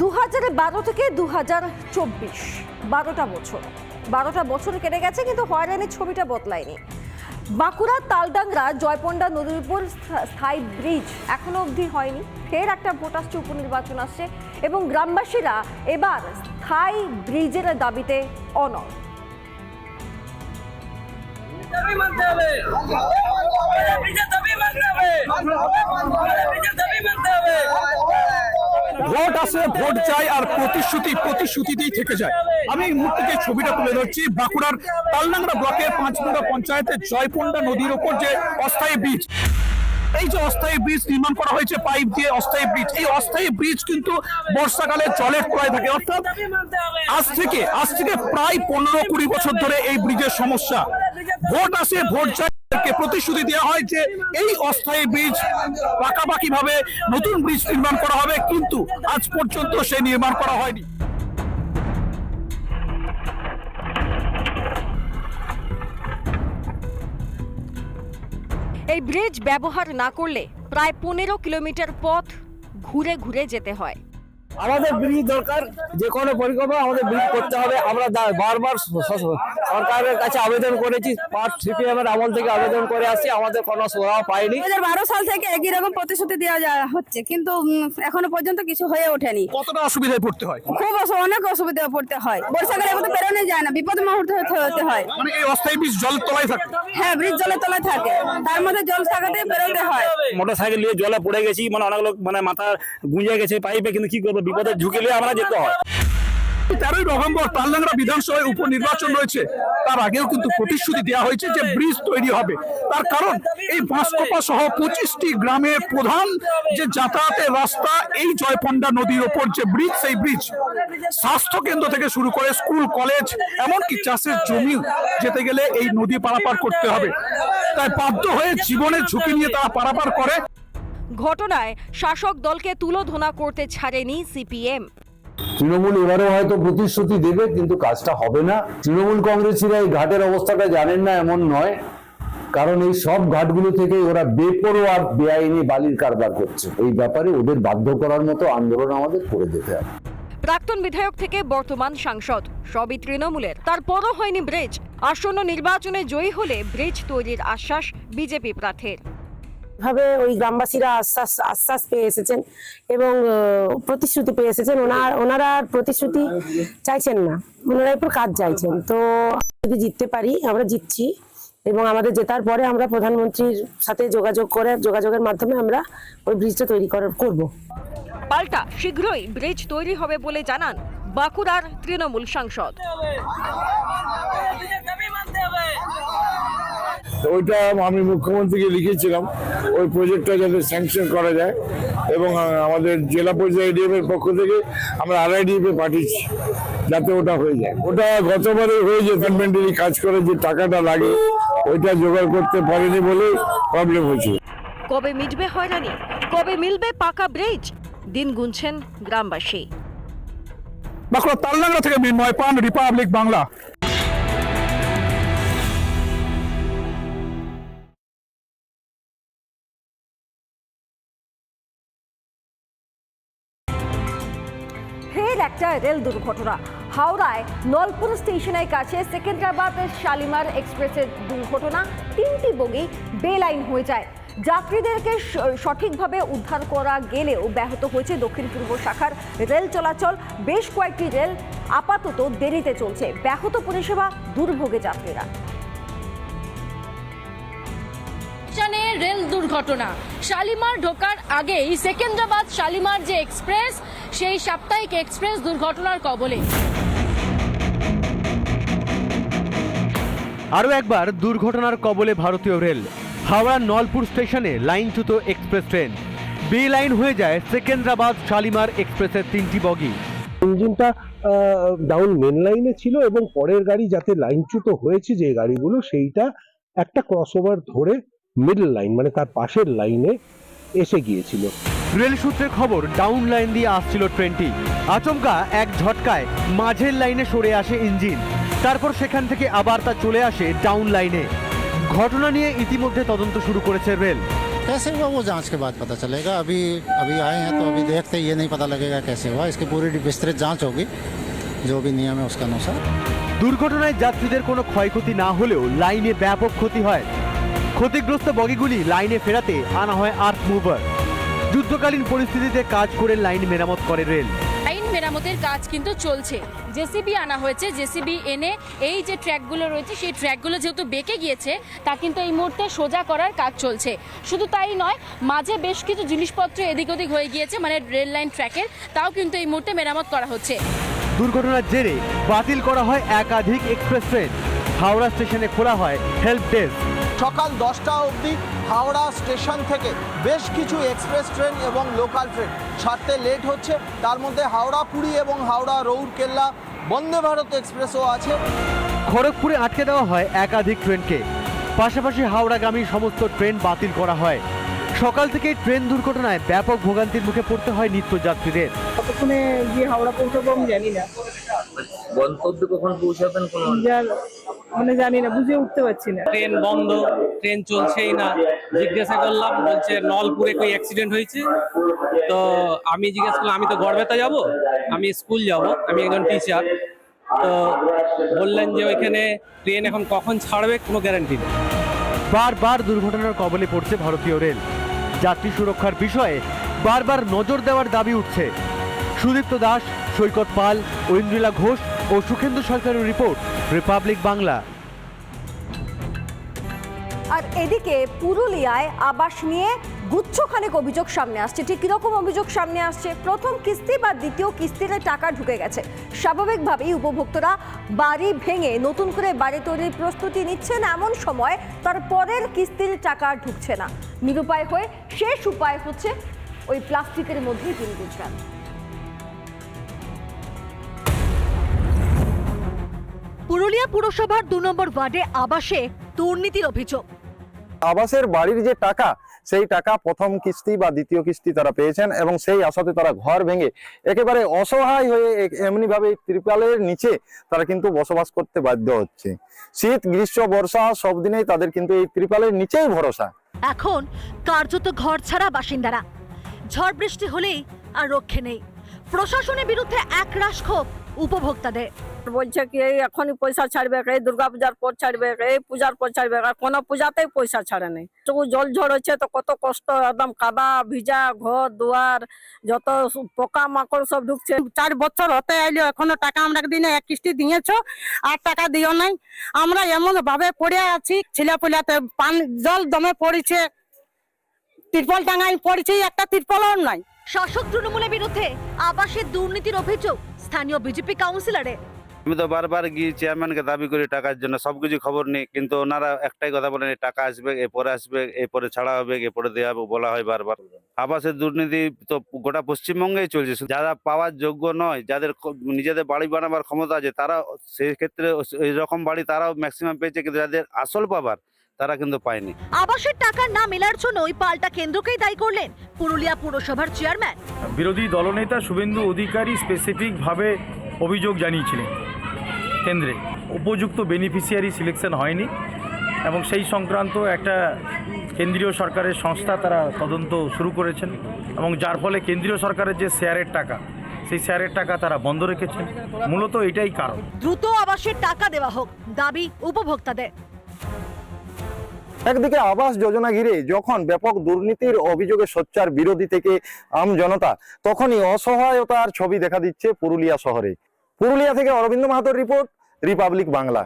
2012 থেকে 2024 12টা বছর কেটে গেছে, কিন্তু হয়রানির ছবিটা বদলায়নি। বাঁকুড়ার তালডাংরা জয়পন্ডা নদীর উপর স্থায়ী ব্রিজ এখনো অবধি হয়নি। ফের একটা ভোট আসছে, উপনির্বাচন আসছে এবং গ্রামবাসীরা এবার স্থায়ী ব্রিজের দাবিতে অনড়। ভোট আসে, ভোট চাই, আর প্রতিশ্রুতিতেই থেকে যায়। আমি এই মুহূর্তে যে ছবিটা তুলে ধরছি, বাঁকুড়ার তালডাংরা ব্লকের 5 পঞ্চায়েতের জয়পন্ডা নদীর ওপর যে অস্থায়ী ব্রিজ, এই যে অস্থায়ী ব্রিজ নির্মাণ করা হয়েছে পাইপ দিয়ে, অস্থায়ী ব্রিজ, এই অস্থায়ী ব্রিজ কিন্তু বর্ষাকালে জলের তলায় থাকে। অর্থাৎ আজ থেকে প্রায় 15-20 বছর ধরে এই ব্রিজের সমস্যা। ভোট আসে, ভোট চাই, প্রতিশ্রুতি দেওয়া হয় যে এই অস্থায়ী ব্রিজ পাকাপাকি ভাবে নতুন ব্রিজ নির্মাণ করা হবে, কিন্তু আজ পর্যন্ত সে নির্মাণ করা হয়নি। এই ব্রিজ ব্যবহার না করলে প্রায় 15 কিলোমিটার পথ ঘুরে ঘুরে যেতে হয়। আমাদের ব্রিজ দরকার, যে কোনো পরিকল্পনা আমাদের ব্রিজ করতে হবে। আমরা বারবার সরকারের কাছে আবেদন করেছি, সিপিএম এর আমল থেকে আবেদন করে আসছি, আমাদের কোনো সুরাহা পাইনি। 2012 সাল থেকে একই রকম প্রতিশ্রুতি দেওয়া হচ্ছে, কিন্তু এখনো পর্যন্ত কিছু হয়ে ওঠেনি। কতটা অসুবিধায় পড়তে হয়? অনেক অসুবিধা পড়তে হয়। বর্ষাকালে এখন তো বেরোনো যায় না, বিপদ মুহূর্তে হতে হয়। মানে এই অস্থায়ী ব্রিজ জলের তলায় থাকে? হ্যাঁ, ব্রিজ জলের তলায় থাকে, তার মধ্যে জল থাকাতে বেরোতে হয়। মোটরসাইকেল নিয়ে জলে পড়ে গেছি, মানে অনেক লোক মানে মাথা গুঁজে গেছে পাইপে, কিন্তু কি করবো, বিপদে ঝুঁকি নিয়ে আমরা যেতে হয়। 13ই নভেম্বর তালডাংরা বিধানসভায় উপনির্বাচন রয়েছে, তার আগেও কিন্তু প্রতিশ্রুতি দেওয়া হয়েছে যে ব্রিজ তৈরি হবে। তার কারণ এই বাঁশকোপা সহ 25টি গ্রামের প্রধান যে যাতায়াতের রাস্তা, এই জয়পন্ডা নদীর ওপর যে ব্রিজ, সেই ব্রিজ স্বাস্থ্য কেন্দ্র থেকে শুরু করে স্কুল, কলেজ, এমনকি চাষের জমি যেতে গেলে এই নদী পারাপার করতে হবে। তাই বাধ্য হয়ে জীবনের ঝুঁকি নিয়ে তারা পারাপার করে। ঘটনায় শাসক দলকে তুলোধনা করতে ছাড়েনি সিপিএম। তৃণমূল এবারও হয়তো প্রতিশ্রুতি দেবে, কিন্তু কাজটা হবে না। তৃণমূল কংগ্রেসীরা এই ঘাটের অবস্থাটা জানেন না এমন নয়, কারণ এই সব ঘাটগুলো থেকে ওরা বেপরোয়া বেআইনি বালির কারবার করছে। এই ব্যাপারে ওদের বাধ্য করার মতো আন্দোলন আমাদের করে যেতে হবে। প্রাক্তন বিধায়ক থেকে বর্তমান সাংসদ সবই তৃণমূলের, তারপরও হয়নি ব্রিজ। আসন্ন নির্বাচনে জয়ী হলে ব্রিজ তৈরির আশ্বাস বিজেপি প্রার্থীর। ভাবে ওই গ্রামবাসীরা আশ্বাস পেয়ে এসেছেন এবং প্রতিশ্রুতি পেয়ে এসেছেন। ওনারা প্রতিশ্রুতি চাইছেন না, ওনারা এরপর কাজ চাইছেন। তো যদি জিততে পারি, আমরা জিতছি, এবং আমাদের জেতার পরে আমরা প্রধানমন্ত্রীর সাথে যোগাযোগের মাধ্যমে আমরা ওই ব্রিজটা তৈরি করব। পাল্টা শীঘ্রই ব্রিজ তৈরি হবে বলে জানান বাঁকুড়ার তৃণমূল সাংসদ। ওইটা আমি মুখ্যমন্ত্রীকে লিখেছিলাম, ওই প্রজেক্টটা যাতে স্যাংশন করা যায়, এবং আমাদের জেলা পর্যায়ে এডিএফ এর পক্ষ থেকে আমরা RIDF এ পাঠিয়েছি যাতে ওটা হয়ে যায়। ওটা গতবারে হয়ে যায়, গভর্নমেন্টেরই কাজ করে যে টাকাটা লাগে ওইটা জোগাড় করতে পারেনি বলে প্রবলেম হয়েছে। কবে মিটবে হয়রানি, কবে মিলবে পাকা ব্রিজ, দিন গুনছেন গ্রামবাসী। বাঁকুড়া তালডাংরা থেকে মৃন্ময় পান, রিপাবলিক বাংলা। ফের একটা রেল দুর্ঘটনা। হাওড়ায় নলপুর স্টেশনের কাছে সেকেন্দ্রাবাদ শালিমার এক্সপ্রেসের দুর্ঘটনা। 3টি বগি বেলাইন হয়ে যায়। যাত্রীদেরকে সঠিকভাবে উদ্ধার করা গেলেও ব্যাহত হয়েছে দক্ষিণ পূর্ব শাখার রেল চলাচল। বেশ কয়েকটি রেল আপাতত দেরিতে চলছে। ব্যাহত পরিষেবা, দুর্ভোগে যাত্রীরা। রেল দুর্ঘটনা। শালিমার ঢোকার আগেই সেকেন্দ্রাবাদ শালিমার যে এক্সপ্রেস, সেই সাপ্তাহিক এক্সপ্রেস দুর্ঘটনার কবলে। আরও একবার দুর্ঘটনার কবলে ভারতীয় রেল। হাওড়ার নলপুর স্টেশনে লাইনচ্যুত এক্সপ্রেস ট্রেন। বে লাইন হয়ে যায় সেকেন্দ্রাবাদ শালিমার এক্সপ্রেসের 3টি বগি। ইঞ্জিনটা ডাউন মেন লাইনে ছিল, এবং পরের গাড়ি যাতে লাইনচ্যুত হয়েছে যে গাড়িগুলো, সেইটা একটা ক্রসওভার ধরে মিডল লাইন মানে তার পাশের লাইনে এসে গিয়েছিল। রেল সূত্রে খবর, ডাউন লাইন দিয়ে আসছিল ট্রেনটি। আচমকা এক ঝটকায় মাঝের লাইনে সরে আসে ইঞ্জিন, তারপর সেখান থেকে আবার তা চলে আসে ডাউন লাইনে। ঘটনা নিয়ে ইতিমধ্যে তদন্ত শুরু করেছে রেল। कैसे हुआ वो जांच के बाद पता चलेगा। अभी आए हैं तो अभी देखते ये नहीं पता लगेगा कैसे हुआ। इसकी पूरी विस्तृत जांच होगी, जो भी नियम है उसके अनुसार। দুর্ঘটনায় যাত্রীদের কোনো ক্ষয়ক্ষতি না হলেও লাইনে ব্যাপক ক্ষতি হয়। ক্ষতিগ্রস্ত বগিগুলি লাইনে ফেরাতে আনা হয় আর্থ মুভার। যুদ্ধকালীন পরিস্থিতিতে কাজ করে লাইন মেরামত করে রেল। লাইন মেরামতের কাজ কিন্তু চলছে। জেসিবি আনা হয়েছে, জেসিবি এনে এই যে ট্র্যাকগুলো রয়েছে সেই ট্র্যাকগুলো যেহেতু বেঁকে গিয়েছে তা কিন্তু এই মুহূর্তে সোজা করার কাজ চলছে। শুধু তাই নয়, মাঝে বেশ কিছু জিনিসপত্র এদিক ওদিক হয়ে গিয়েছে, মানে রেল লাইন ট্র্যাকের, তাও কিন্তু এই মুহূর্তে মেরামত করা হচ্ছে। দুর্ঘটনার জেরে বাতিল করা হয় একাধিক এক্সপ্রেস ট্রেন। হাওড়া স্টেশনে খোলা হয় হেল্প ডেস্ক। সকাল 10টা অবধি হাওড়া স্টেশন থেকে বেশ কিছু এক্সপ্রেস ট্রেন এবং লোকাল ট্রেন ছাড়তে লেট হচ্ছে। তার মধ্যে হাওড়া পুরী এবং হাওড়া রৌরকেল্লা বন্দে ভারত এক্সপ্রেসও আছে। খড়গপুরে আটকে দেওয়া হয় একাধিক ট্রেনকে। পাশাপাশি হাওড়াগামী সমস্ত ট্রেন বাতিল করা হয়। সকাল থেকে ট্রেন দুর্ঘটনায় ব্যাপক ভোগান্তির মুখে পড়তে হয় নিত্যযাত্রীদের। কতক্ষণে গিয়ে হাওড়া পৌঁছাবো আমি জানি না। গন্তব্যে কখন পৌঁছাবেন মানে জানি না, বুঝে উঠতে পারছি না। ট্রেন বন্ধ, ট্রেন চলছেই না। জিজ্ঞাসা করলাম, বলছে নলপুরে কই অ্যাক্সিডেন্ট হয়েছে। তো আমি জিজ্ঞাসা করলাম, আমি তো গড়বেতা যাব, আমি স্কুল যাব, আমি একজন টিচার। তো বললেন যে ওইখানে ট্রেন এখন কখন ছাড়বে কোনো গ্যারান্টি নেই। বারবার দুর্ঘটনার কবলে পড়ছে ভারতীয় রেল। যাত্রী সুরক্ষার বিষয়ে বারবার নজর দেওয়ার দাবি উঠছে। সুদীপ্ত দাস, সৈকত পাল, ঐন্দ্রিলা ঘোষ ও সুখেন্দু সরকারের রিপোর্ট, রিপাবলিক বাংলা। আর এদিকে পুরুলিয়ায় আবাস নিয়ে গুচ্ছখানেক অভিযোগ সামনে আসছে। ঠিক কিরকম অভিযোগ সামনে আসছে? প্রথম কিস্তি বা দ্বিতীয় কিস্তিতে টাকা ঢুকে গেছে। স্বাভাবিকভাবেই উপভোক্তারা বাড়ি ভেঙে নতুন করে বাড়ি তৈরির প্রস্তুতি নিচ্ছেন। এমন সময় তার পরের কিস্তির টাকা ঢুকছে না। নিরুপায় হয়ে শেষ উপায় হচ্ছে ওই প্লাস্টিকের মধ্যেই দিন গুজরান। পুরুলিয়া পুরসভার 2 নম্বর ওয়ার্ডে আবাসে দুর্নীতির অভিযোগ। আবাসের বাড়ির যে টাকা, সেই টাকা প্রথম কিস্তি বা দ্বিতীয় কিস্তি তারা পেয়েছেন এবং সেই আশাতে তারা ঘর ভেঙে একেবারে অসহায় হয়ে এমনি ভাবে ত্রিপালের নিচে তারা কিন্তু বসবাস করতে বাধ্য হচ্ছে। শীত, গ্রীষ্ম, বর্ষা সব দিনেই তাদের কিন্তু এই ত্রিপালের নিচেই ভরসা। এখন কার্যত ঘর ছাড়া বাসিন্দারা। ঝড় বৃষ্টি হলেই আর রক্ষে নেই। প্রশাসনের বিরুদ্ধে একরাশ ক্ষোভ উপভোক্তাদের। বলছে কি এই এখনই পয়সা ছাড়বে, এই দুর্গা পূজার পর ছাড়বে, এই পূজার পর ছাড়বে, আর কোনো পূজাতেই পয়সা ছাড়ে নেই। জল ঝড় হচ্ছে তো কত কষ্ট, একদম কাদা ভিজা ঘর দুয়ার, যত পোকা মাকড় সব ঢুকছে। 4 বছর হতে আইলো, এখনো টাকা আমরা দিনে এক কিস্তি দিয়েছ, আর টাকা দিও নাই। আমরা এমন ভাবে পড়ে আছি, ছেলেপুলাতে জল দমে পড়েছে, তিরপল টাঙাই পড়েছে, একটা তিরপলও নাই। শাসক তৃণমূলের বিরুদ্ধে আবাসের দুর্নীতির অভিযোগ স্থানীয় বিজেপি কাউন্সিলরের। আমি তো বারবার গিয়ে চেয়ারম্যানকে দাবি করি টাকার জন্য, সবকিছু খবর নেই, কিন্তু ওনারা একটাই কথা বলেন, টাকা আসবে, এরপরে আসবে, এরপরে ছাড়া হবে, এরপরে দেওয়া হবে, বলা হয় বারবার। আবাসের দুর্নীতি তো গোটা পশ্চিমবঙ্গেই চলছে। যারা পাওয়ার যোগ্য নয়, যাদের নিজেদের বাড়ি বানাবার ক্ষমতা আছে, তারা সেই ক্ষেত্রে এইরকম বাড়ি তারাও ম্যাক্সিমাম পেয়েছে, কিন্তু যাদের আসল পাবার তারা কিন্তু পায়নি। আবাসের টাকা না মেলার জন্য ওই পাল্টা কেন্দ্রকেই দায়ী করলেন পুরুলিয়া পুরসভার চেয়ারম্যান। বিরোধী দলনেতা শুভেন্দু অধিকারী স্পেসিফিকভাবে অভিযোগ জানিয়েছিলেন কেন্দ্রে উপযুক্ত বেনিফিশিয়ারি সিলেকশন হয়নি এবং সেই সংক্রান্ত একটা কেন্দ্রীয় সরকারের সংস্থা তারা তদন্ত শুরু করেছেন এবং যার ফলে কেন্দ্রীয় সরকারের যে শেয়ারের টাকা, সেই শেয়ারের টাকা তারা বন্ধ রেখেছেন। মূলত এটাই কারণ। দ্রুত আবাসের টাকা দেওয়া হোক দাবি উপভোক্তাদের। একদিকে আবাস যোজনা ঘিরে যখন ব্যাপক দুর্নীতির অভিযোগে সোচ্চার বিরোধী থেকে আম জনতা, তখনই অসহায়তার ছবি দেখা দিচ্ছে পুরুলিয়া শহরে। পুরুলিয়া থেকে অরবিন্দ মাহাতোর রিপোর্ট, রিপাবলিক বাংলা।